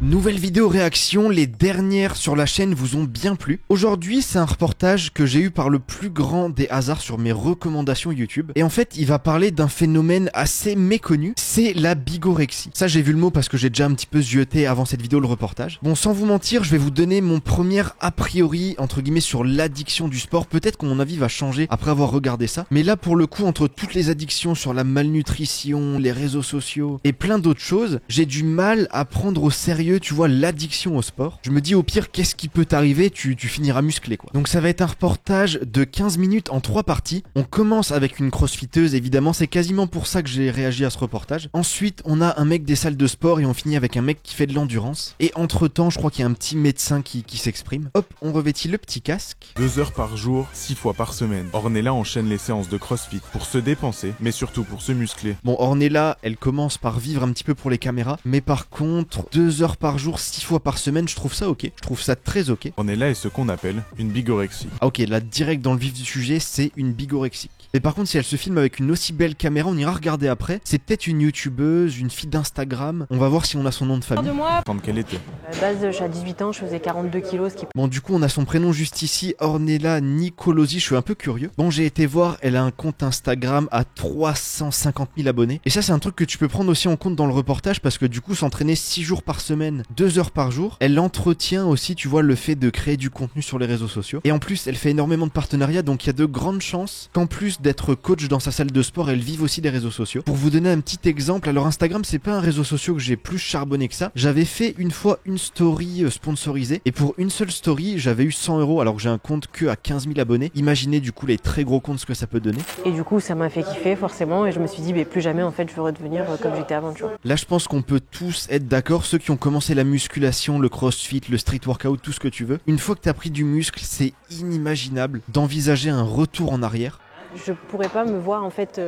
Nouvelle vidéo réaction, les dernières sur la chaîne vous ont bien plu. Aujourd'hui, c'est un reportage que j'ai eu par le plus grand des hasards sur mes recommandations YouTube. Et en fait, il va parler d'un phénomène assez méconnu, c'est la bigorexie. Ça, j'ai vu le mot parce que j'ai déjà un petit peu zioté avant cette vidéo le reportage. Bon, sans vous mentir, je vais vous donner mon premier a priori, entre guillemets, sur l'addiction du sport. Peut-être que mon avis va changer après avoir regardé ça. Mais là, pour le coup, entre toutes les addictions sur la malnutrition, les réseaux sociaux et plein d'autres choses, j'ai du mal à prendre au sérieux, tu vois, l'addiction au sport. Je me dis au pire, qu'est-ce qui peut t'arriver, tu finiras musclé quoi. Donc ça va être un reportage de 15 minutes en 3 parties. On commence avec une crossfiteuse, évidemment, c'est quasiment pour ça que j'ai réagi à ce reportage. Ensuite, on a un mec des salles de sport et on finit avec un mec qui fait de l'endurance. Et entre temps, je crois qu'il y a un petit médecin qui s'exprime. Hop, on revêtit le petit casque. 2 heures par jour, 6 fois par semaine. Ornella enchaîne les séances de crossfit pour se dépenser, mais surtout pour se muscler. Bon, Ornella, elle commence par vivre un petit peu pour les caméras, mais par contre, 2 heures par jour, 6 fois par semaine, je trouve ça ok. Je trouve ça très ok. Ornella est ce qu'on appelle une bigorexie. Ah ok, là, direct dans le vif du sujet, c'est une bigorexique. Mais par contre, si elle se filme avec une aussi belle caméra, on ira regarder après. C'est peut-être une youtubeuse, une fille d'Instagram. On va voir si on a son nom de famille. Quand qu'elle était. À la base, je suis à 18 ans, je faisais 42 kilos, ce qui... Bon, du coup, on a son prénom juste ici, Ornella Nicolosi. Je suis un peu curieux. Bon, j'ai été voir, elle a un compte Instagram à 350 000 abonnés. Et ça, c'est un truc que tu peux prendre aussi en compte dans le reportage parce que du coup, s'entraîner 6 jours par semaine, 2 heures par jour, elle entretient aussi, tu vois, le fait de créer du contenu sur les réseaux sociaux. Et en plus, elle fait énormément de partenariats, donc il y a de grandes chances qu'en plus d'être coach dans sa salle de sport, elle vive aussi des réseaux sociaux. Pour vous donner un petit exemple, alors Instagram, c'est pas un réseau social que j'ai plus charbonné que ça. J'avais fait une fois une story sponsorisée et pour une seule story, j'avais eu 100 € alors que j'ai un compte que à 15 000 abonnés. Imaginez du coup les très gros comptes ce que ça peut donner. Et du coup, ça m'a fait kiffer forcément et je me suis dit, mais plus jamais en fait, je veux redevenir comme j'étais avant, tu vois. Là, je pense qu'on peut tous être d'accord, ceux qui ont commencé la musculation, le crossfit, le street workout, tout ce que tu veux. Une fois que t'as pris du muscle, c'est inimaginable d'envisager un retour en arrière. Je pourrais pas me voir en fait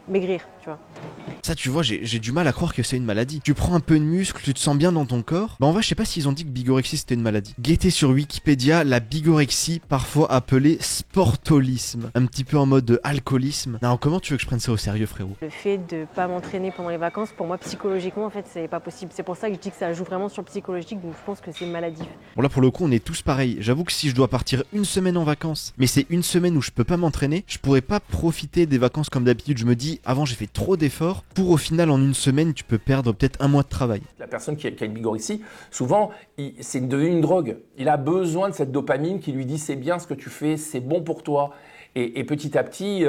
maigrir, tu vois. Ça, tu vois, j'ai du mal à croire que c'est une maladie. Tu prends un peu de muscle, tu te sens bien dans ton corps. Bah en vrai, je sais pas s'ils ont dit que bigorexie c'était une maladie. Guettez sur Wikipédia la bigorexie, parfois appelée sportolisme. Un petit peu en mode alcoolisme. Non, comment tu veux que je prenne ça au sérieux, frérot? Le fait de pas m'entraîner pendant les vacances, pour moi psychologiquement en fait, c'est pas possible. C'est pour ça que je dis que ça joue vraiment sur le psychologique, donc je pense que c'est maladif. Bon là pour le coup, on est tous pareils. J'avoue que si je dois partir une semaine en vacances, mais c'est une semaine où je peux pas m'entraîner, je pourrais pas profiter des vacances comme d'habitude. Je me dis, avant j'ai fait trop d'efforts, pour au final en une semaine tu peux perdre peut-être un mois de travail. La personne qui a une bigorexie, souvent c'est devenu une drogue. Il a besoin de cette dopamine qui lui dit c'est bien ce que tu fais, c'est bon pour toi. Et petit à petit,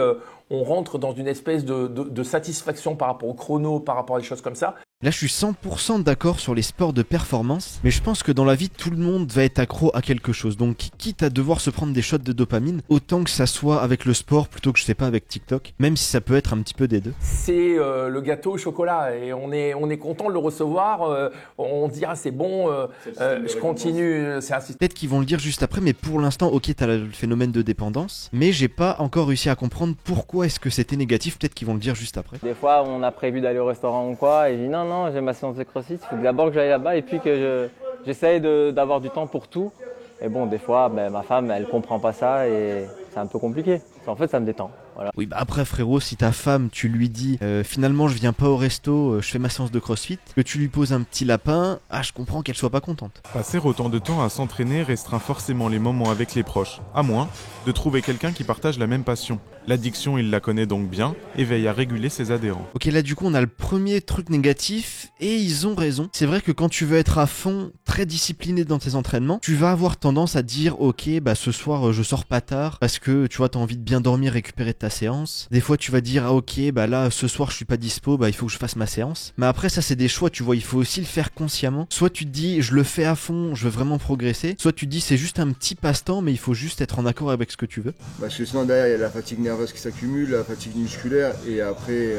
on rentre dans une espèce de satisfaction par rapport au chrono, par rapport à des choses comme ça. Là, je suis 100% d'accord sur les sports de performance, mais je pense que dans la vie, tout le monde va être accro à quelque chose. Donc, quitte à devoir se prendre des shots de dopamine, autant que ça soit avec le sport plutôt que, je sais pas, avec TikTok, même si ça peut être un petit peu des deux. C'est le gâteau au chocolat et on est content de le recevoir. On se dit, ah, c'est bon, je continue. Peut-être qu'ils vont le dire juste après, mais pour l'instant, ok, t'as le phénomène de dépendance, mais j'ai pas encore réussi à comprendre pourquoi est-ce que c'était négatif. Peut-être qu'ils vont le dire juste après. Des fois, on a prévu d'aller au restaurant ou quoi, et je dis non, j'ai ma séance de crossfit, il faut d'abord que j'aille là-bas et puis que j'essaye d'avoir du temps pour tout. Et bon, des fois, ma femme, elle comprend pas ça et c'est un peu compliqué. En fait, ça me détend. Voilà. Oui, bah après, frérot, si ta femme, tu lui dis finalement, je viens pas au resto, je fais ma séance de crossfit, que tu lui poses un petit lapin, ah, je comprends qu'elle soit pas contente. Passer autant de temps à s'entraîner restreint forcément les moments avec les proches, à moins de trouver quelqu'un qui partage la même passion. L'addiction, il la connaît donc bien et veille à réguler ses adhérents. Ok, là du coup on a le premier truc négatif et ils ont raison. C'est vrai que quand tu veux être à fond, très discipliné dans tes entraînements, tu vas avoir tendance à dire ok, bah ce soir je sors pas tard parce que tu vois t'as envie de bien dormir, récupérer ta séance. Des fois tu vas dire ah ok, bah là ce soir je suis pas dispo, bah il faut que je fasse ma séance. Mais après ça c'est des choix, tu vois, il faut aussi le faire consciemment. Soit tu te dis je le fais à fond, je veux vraiment progresser. Soit tu te dis c'est juste un petit passe-temps mais il faut juste être en accord avec ce que tu veux. Parce que sinon derrière il y a la fatigue nerveuse qui s'accumule, la fatigue musculaire et après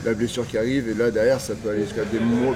la blessure qui arrive et là derrière ça peut aller jusqu'à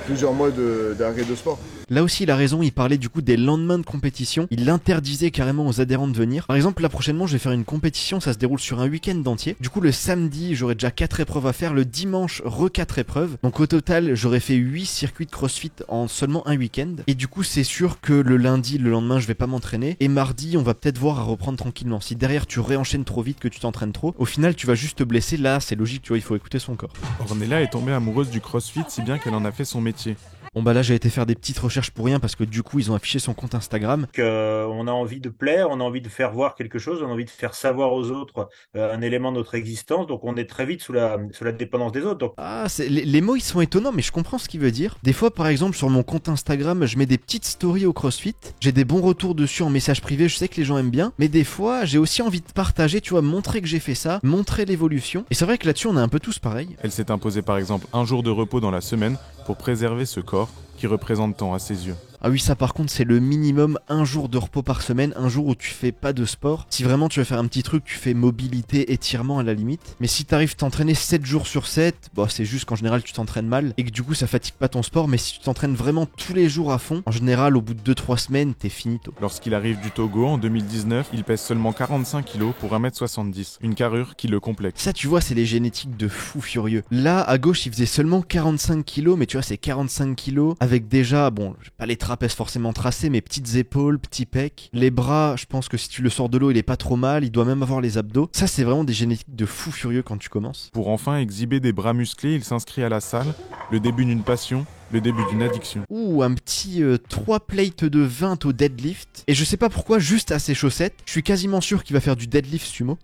plusieurs mois d'arrêt de sport. Là aussi il a raison, il parlait du coup des lendemains de compétition, il interdisait carrément aux adhérents de venir. Par exemple là prochainement je vais faire une compétition, ça se déroule sur un week-end entier. Du coup le samedi j'aurai déjà 4 épreuves à faire, le dimanche 4 épreuves. Donc au total j'aurais fait 8 circuits de crossfit en seulement un week-end. Et du coup c'est sûr que le lundi, le lendemain je vais pas m'entraîner. Et mardi on va peut-être voir à reprendre tranquillement. Si derrière tu réenchaînes trop vite, que tu t'entraînes trop, au final tu vas juste te blesser. Là c'est logique, tu vois, il faut écouter son corps. Ornella est tombée amoureuse du crossfit si bien qu'elle en a fait son métier. Bon bah là j'ai été faire des petites recherches pour rien parce que du coup ils ont affiché son compte Instagram. On a envie de plaire, on a envie de faire voir quelque chose, on a envie de faire savoir aux autres un élément de notre existence, donc on est très vite sous la dépendance des autres. Donc... Ah, les mots ils sont étonnants mais je comprends ce qu'il veut dire. Des fois par exemple sur mon compte Instagram je mets des petites stories au CrossFit, j'ai des bons retours dessus en message privé, je sais que les gens aiment bien, mais des fois j'ai aussi envie de partager, tu vois, montrer que j'ai fait ça, montrer l'évolution. Et c'est vrai que là-dessus on est un peu tous pareils. Elle s'est imposée par exemple un jour de repos dans la semaine pour préserver ce corps qui représente tant à ses yeux. Ah oui, ça par contre c'est le minimum, un jour de repos par semaine, un jour où tu fais pas de sport. Si vraiment tu veux faire un petit truc, tu fais mobilité, étirement à la limite. Mais si t'arrives t'entraîner 7 jours sur 7, bah c'est juste qu'en général tu t'entraînes mal et que du coup ça fatigue pas ton sport. Mais si tu t'entraînes vraiment tous les jours à fond, en général au bout de 2-3 semaines t'es finito. Lorsqu'il arrive du Togo en 2019, il pèse seulement 45 kg pour 1m70, une carrure qui le complexe. Ça tu vois c'est les génétiques de fou furieux. Là à gauche il faisait seulement 45 kg, mais tu vois c'est 45 kg avec déjà, bon, j'ai pas les trapèzes forcément tracés, mais petites épaules, petits pecs. Les bras, je pense que si tu le sors de l'eau il est pas trop mal, il doit même avoir les abdos. Ça c'est vraiment des génétiques de fou furieux quand tu commences. Pour enfin exhiber des bras musclés, il s'inscrit à la salle, le début d'une passion, le début d'une addiction. Ouh, un petit 3 plates de 20 au deadlift. Et je sais pas pourquoi, juste à ses chaussettes, je suis quasiment sûr qu'il va faire du deadlift sumo.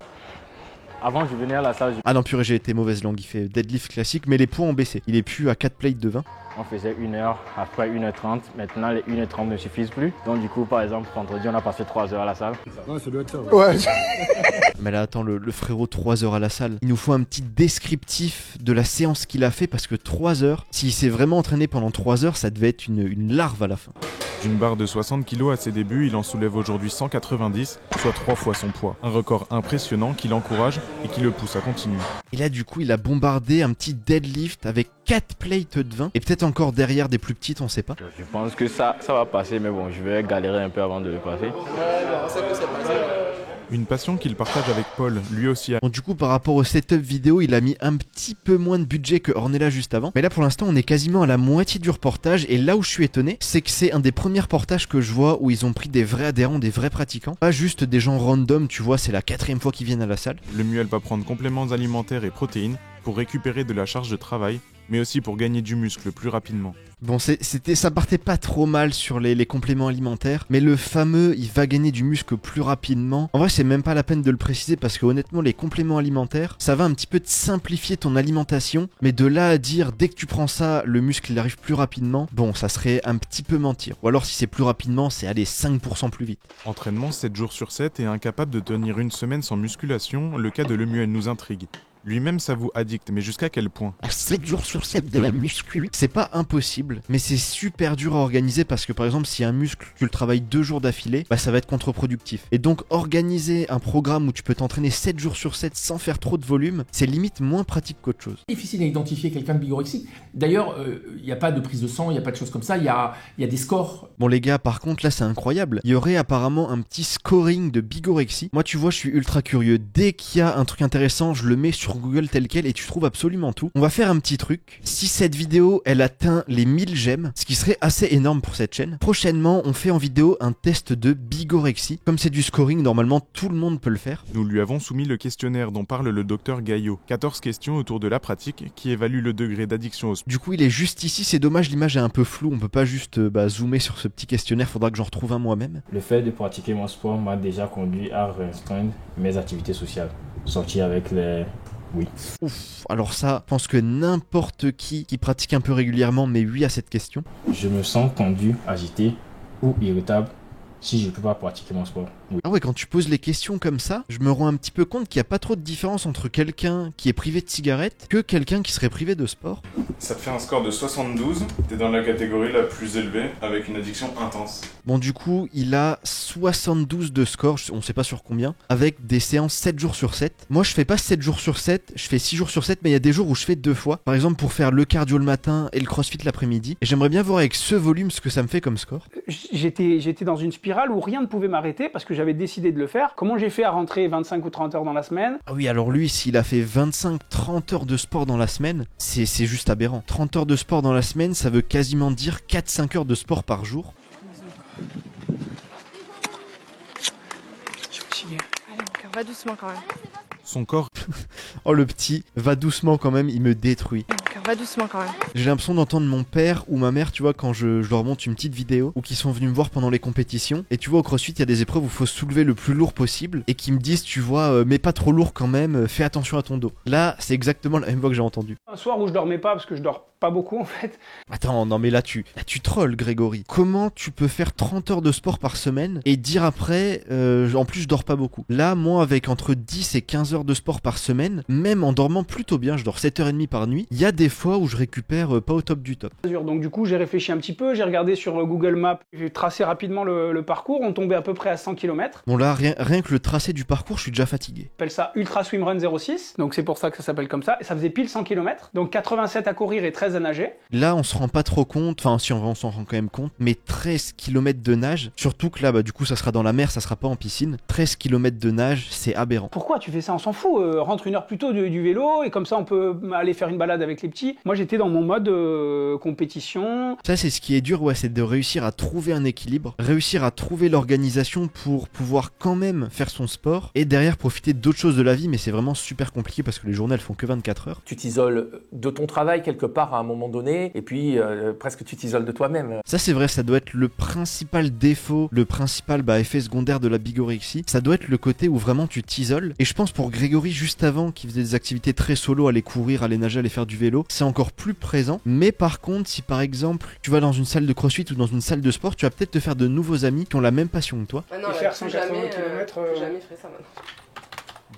Avant, je venais à la salle. Ah non, purée, j'ai été mauvaise langue. Il fait deadlift classique, mais les poids ont baissé. Il est plus à 4 plates de 20. On faisait 1 heure, après 1h30. Maintenant, les 1h30 ne suffisent plus. Donc, du coup, par exemple, vendredi, on a passé 3 heures à la salle. Ouais, ça doit être ça. Ouais. Mais là, attends, le frérot, 3 heures à la salle. Il nous faut un petit descriptif de la séance qu'il a fait parce que 3 heures, s'il s'est vraiment entraîné pendant 3 heures, ça devait être une larve à la fin. D'une barre de 60 kg à ses débuts, il en soulève aujourd'hui 190, soit 3 fois son poids. Un record impressionnant qui l'encourage et qui le pousse à continuer. Et là, du coup, il a bombardé un petit deadlift avec 4 plates de 20. Et peut-être encore derrière des plus petites, on sait pas. Je pense que ça va passer, mais bon, je vais galérer un peu avant de le passer. Une passion qu'il partage avec Paul, lui aussi. Bon, du coup, par rapport au setup vidéo, il a mis un petit peu moins de budget que Ornella juste avant. Mais là, pour l'instant, on est quasiment à la moitié du reportage. Et là où je suis étonné, c'est que c'est un des premiers reportages que je vois où ils ont pris des vrais adhérents, des vrais pratiquants. Pas juste des gens random, tu vois, c'est la 4e fois qu'ils viennent à la salle. Le Muel va prendre compléments alimentaires et protéines pour récupérer de la charge de travail, mais aussi pour gagner du muscle plus rapidement. Bon, ça partait pas trop mal sur les compléments alimentaires, mais le fameux il va gagner du muscle plus rapidement. En vrai, c'est même pas la peine de le préciser parce que honnêtement, les compléments alimentaires, ça va un petit peu te simplifier ton alimentation, mais de là à dire dès que tu prends ça, le muscle il arrive plus rapidement, bon, ça serait un petit peu mentir. Ou alors si c'est plus rapidement, c'est aller 5% plus vite. Entraînement 7 jours sur 7 et incapable de tenir une semaine sans musculation, le cas de Lemuel nous intrigue. Lui-même s'avoue addict, mais jusqu'à quel point? 7 jours sur 7 de la muscu. C'est pas impossible, mais c'est super dur à organiser parce que par exemple, si un muscle, tu le travailles 2 jours d'affilée, bah ça va être contre-productif. Et donc, organiser un programme où tu peux t'entraîner 7 jours sur 7 sans faire trop de volume, c'est limite moins pratique qu'autre chose. C'est difficile à identifier quelqu'un de bigorexique. D'ailleurs, il n'y a pas de prise de sang, il n'y a pas de choses comme ça, il y a des scores. Bon les gars, par contre, là c'est incroyable. Il y aurait apparemment un petit scoring de bigorexie. Moi, tu vois, je suis ultra curieux. Dès qu'il y a un truc intéressant, je le mets sur Google tel quel et tu trouves absolument tout. On va faire un petit truc. Si cette vidéo, elle atteint les 1000 j'aime, ce qui serait assez énorme pour cette chaîne, prochainement, on fait en vidéo un test de bigorexie. Comme c'est du scoring, normalement, tout le monde peut le faire. Nous lui avons soumis le questionnaire dont parle le docteur Gaillot. 14 questions autour de la pratique qui évaluent le degré d'addiction au sport. Du coup, il est juste ici. C'est dommage, l'image est un peu floue. On peut pas juste zoomer sur ce petit questionnaire. Faudra que j'en retrouve un moi-même. Le fait de pratiquer mon sport m'a déjà conduit à restreindre mes activités sociales. Sortir avec les... Oui. Ouf, alors ça, je pense que n'importe qui pratique un peu régulièrement, mais oui à cette question. Je me sens tendu, agité ou irritable si je ne peux pas pratiquer mon sport. Oui. Ah ouais, quand tu poses les questions comme ça, je me rends un petit peu compte qu'il n'y a pas trop de différence entre quelqu'un qui est privé de cigarettes que quelqu'un qui serait privé de sport. Ça te fait un score de 72, t'es dans la catégorie la plus élevée avec une addiction intense. Bon du coup, il a 72 de score, on sait pas sur combien, avec des séances 7 jours sur 7. Moi je fais pas 7 jours sur 7, je fais 6 jours sur 7, mais il y a des jours où je fais 2 fois. Par exemple pour faire le cardio le matin et le crossfit l'après-midi. Et j'aimerais bien voir avec ce volume ce que ça me fait comme score. J'étais dans une spirale où rien ne pouvait m'arrêter parce que j'avais décidé de le faire. Comment j'ai fait à rentrer 25 ou 30 heures dans la semaine? Ah oui, alors lui, s'il a fait 25-30 heures de sport dans la semaine, c'est juste aberrant. 30 heures de sport dans la semaine, ça veut quasiment dire 4-5 heures de sport par jour. Allez, mon cœur, va doucement quand même. Son corps... Oh le petit, va doucement quand même, il me détruit. Mon cœur, va doucement quand même. J'ai l'impression d'entendre mon père ou ma mère, tu vois, quand je leur montre une petite vidéo ou qui sont venus me voir pendant les compétitions. Et tu vois, au CrossFit, il y a des épreuves où il faut soulever le plus lourd possible et qui me disent, tu vois, mais pas trop lourd quand même, fais attention à ton dos. Là, c'est exactement la même voix que j'ai entendue. Un soir où je dormais pas, parce que je dors pas beaucoup en fait. Attends, non mais là tu trolls, Grégory. Comment tu peux faire 30 heures de sport par semaine et dire après, en plus je dors pas beaucoup. Là, moi, avec entre 10 et 15 heures de sport par semaine, même en dormant plutôt bien, je dors 7h30 par nuit, il y a des fois où je récupère pas au top du top. Donc du coup, j'ai réfléchi un petit peu, j'ai regardé sur Google Maps, j'ai tracé rapidement le parcours, on tombait à peu près à 100 km. Bon là, rien que le tracé du parcours, je suis déjà fatigué. On appelle ça Ultra Swim Run 06, donc c'est pour ça que ça s'appelle comme ça, et ça faisait pile 100 km, donc 87 à courir et 13 à nager. Là, on se rend pas trop compte, enfin si on s'en rend quand même compte, mais 13 km de nage, surtout que là, bah du coup ça sera dans la mer, ça sera pas en piscine, 13 km de nage, c'est aberrant. Pourquoi tu fais ça? On s'en fout, rentre une heure plus tôt du vélo, et comme ça on peut aller faire une balade avec les petits. Moi j'étais dans mon mode compétition. Ça c'est ce qui est dur, ouais, c'est de réussir à trouver un équilibre, réussir à trouver l'organisation pour pouvoir quand même faire son sport, et derrière profiter d'autres choses de la vie, mais c'est vraiment super compliqué parce que les journées elles font que 24 heures. Tu t'isoles de ton travail quelque part à un moment donné, et puis presque tu t'isoles de toi-même. Ça c'est vrai, ça doit être le principal défaut, le principal effet secondaire de la bigorexie, ça doit être le côté où vraiment tu t'isoles. Et je pense pour Grégory, juste avant, qui faisait des activités très solo, aller courir, aller nager, aller faire du vélo, c'est encore plus présent. Mais par contre, si par exemple tu vas dans une salle de crossfit ou dans une salle de sport, tu vas peut-être te faire de nouveaux amis qui ont la même passion que toi. Ah non, Et faire 180 km. Jamais je ferai ça maintenant.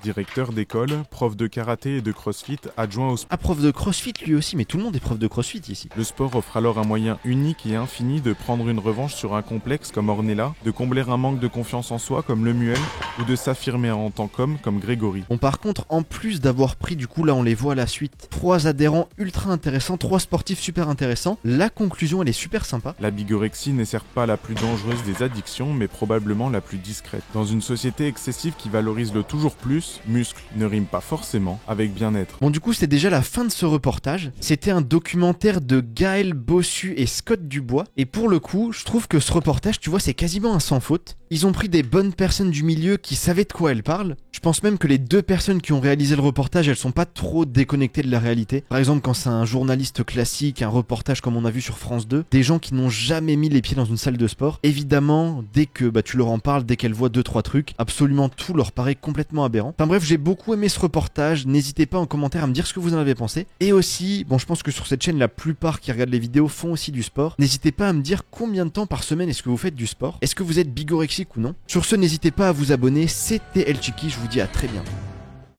Directeur d'école, prof de karaté et de crossfit, adjoint au sport. Ah, prof de crossfit lui aussi, mais tout le monde est prof de crossfit ici. Le sport offre alors un moyen unique et infini de prendre une revanche sur un complexe comme Ornella, de combler un manque de confiance en soi comme Lemuel, ou de s'affirmer en tant qu'homme comme Grégory. Bon, par contre, en plus d'avoir pris, du coup là on les voit à la suite, 3 adhérents ultra intéressants, 3 sportifs super intéressants, la conclusion elle est super sympa. La bigorexie n'est certes pas la plus dangereuse des addictions, mais probablement la plus discrète. Dans une société excessive qui valorise le toujours plus, muscle ne rime pas forcément avec bien-être. Bon, du coup c'est déjà la fin de ce reportage. C'était un documentaire de Gaël Bossu et Scott Dubois, et pour le coup je trouve que ce reportage, tu vois, c'est quasiment un sans faute. Ils ont pris des bonnes personnes du milieu qui savaient de quoi elles parlent. Je pense même que les 2 personnes qui ont réalisé le reportage, elles sont pas trop déconnectées de la réalité. Par exemple, quand c'est un journaliste classique, un reportage comme on a vu sur France 2, des gens qui n'ont jamais mis les pieds dans une salle de sport, évidemment, dès que tu leur en parles, dès qu'elles voient 2-3 trucs, absolument tout leur paraît complètement aberrant. Enfin bref, j'ai beaucoup aimé ce reportage. N'hésitez pas en commentaire à me dire ce que vous en avez pensé. Et aussi, bon, je pense que sur cette chaîne, la plupart qui regardent les vidéos font aussi du sport. N'hésitez pas à me dire combien de temps par semaine est-ce que vous faites du sport. Est-ce que vous êtes bigorexique ou non? Sur ce, n'hésitez pas à vous abonner. C'était El Chiki, je vous dis à très bientôt.